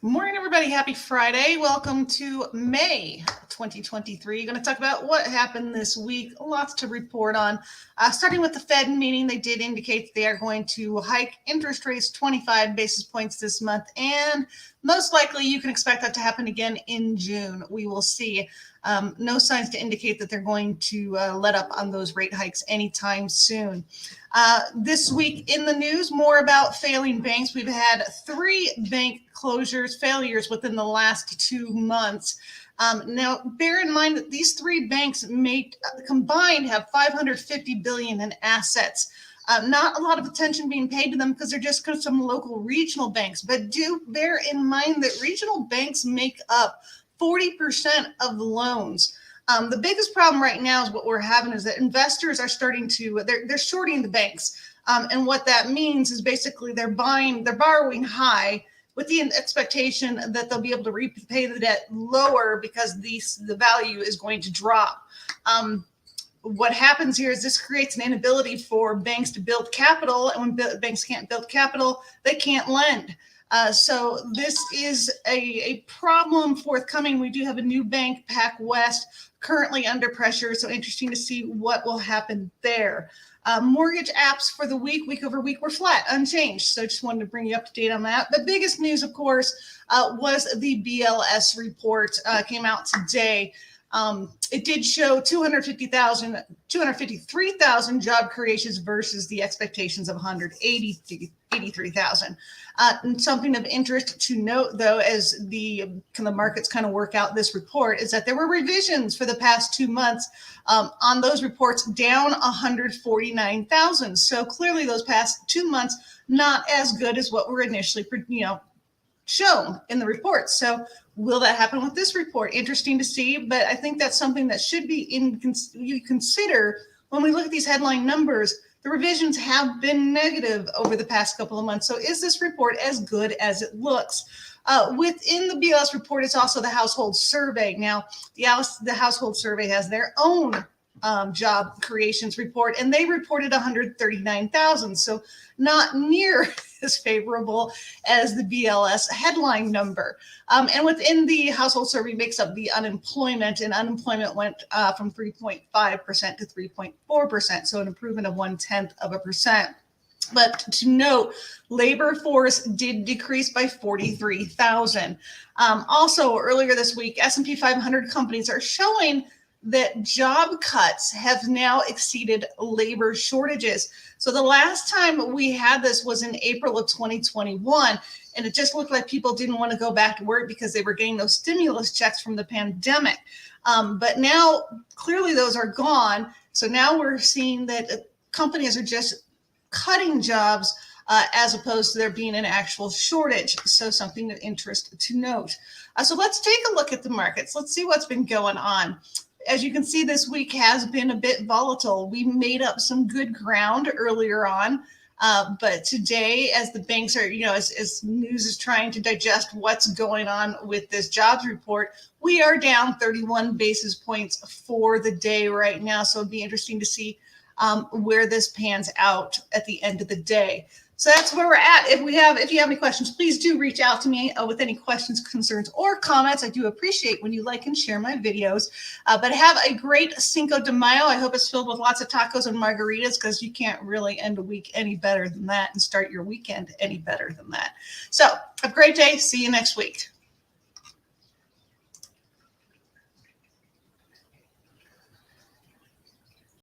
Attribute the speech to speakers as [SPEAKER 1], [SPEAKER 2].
[SPEAKER 1] Morning, everybody. Happy Friday. Welcome to May 2023. Going to talk about what happened this week. Lots to report on. Starting with the Fed meeting, they did indicate they are going to hike interest rates 25 basis points this month, and most likely you can expect that to happen again in June. We will see. No signs to indicate that they're going to let up on those rate hikes anytime soon. This week in the news, more about failing banks. We've had 3 bank failures within the last 2 months. Now, bear in mind that these 3 banks combined have $550 billion in assets. Not a lot of attention being paid to them because they're just some local regional banks. But do bear in mind that regional banks make up 40% of loans. The biggest problem right now is what we're having is that investors are starting to, they're shorting the banks. And what that means is basically they're borrowing high with the expectation that they'll be able to repay the debt lower because the value is going to drop. What happens here is this creates an inability for banks to build capital. And when banks can't build capital, they can't lend. So this is a problem forthcoming. We do have a new bank, PacWest, currently under pressure. So interesting to see what will happen there. Mortgage apps for the week over week, were flat, unchanged. So just wanted to bring you up to date on that. The biggest news, of course, was the BLS report came out today. It did show 253,000 job creations versus the expectations of 183,000. And something of interest to note, though, as the markets kind of work out this report, is that there were revisions for the past 2 months on those reports, down 149,000. So clearly, those past 2 months not as good as what were initially, shown in the report. So will that happen with this report? Interesting to see, but I think that's something that should be you consider when we look at these headline numbers. The revisions have been negative over the past couple of months. So is this report as good as it looks? Within the BLS report, it's also the household survey. Now, the household survey has their own job creations report, and they reported 139,000. So not near as favorable as the BLS headline number. And within the household survey makes up the unemployment, and unemployment went from 3.5% to 3.4%. So an improvement of 0.1%. But to note, labor force did decrease by 43,000. Also, earlier this week, S&P 500 companies are showing that job cuts have now exceeded labor shortages. So the last time we had this was in April of 2021, and it just looked like people didn't want to go back to work because they were getting those stimulus checks from the pandemic. But now clearly those are gone. So now we're seeing that companies are just cutting jobs as opposed to there being an actual shortage. So something of interest to note. So let's take a look at the markets. Let's see what's been going on. As you can see, this week has been a bit volatile. We made up some good ground earlier on, but today, as the banks are, as news is trying to digest what's going on with this jobs report, we are down 31 basis points for the day right now. So it'd be interesting to see where this pans out at the end of the day. So that's where we're at. If you have any questions, please do reach out to me with any questions, concerns, or comments. I do appreciate when you like and share my videos. But have a great Cinco de Mayo. I hope it's filled with lots of tacos and margaritas, because you can't really end a week any better than that and start your weekend any better than that. So have a great day. See you next week.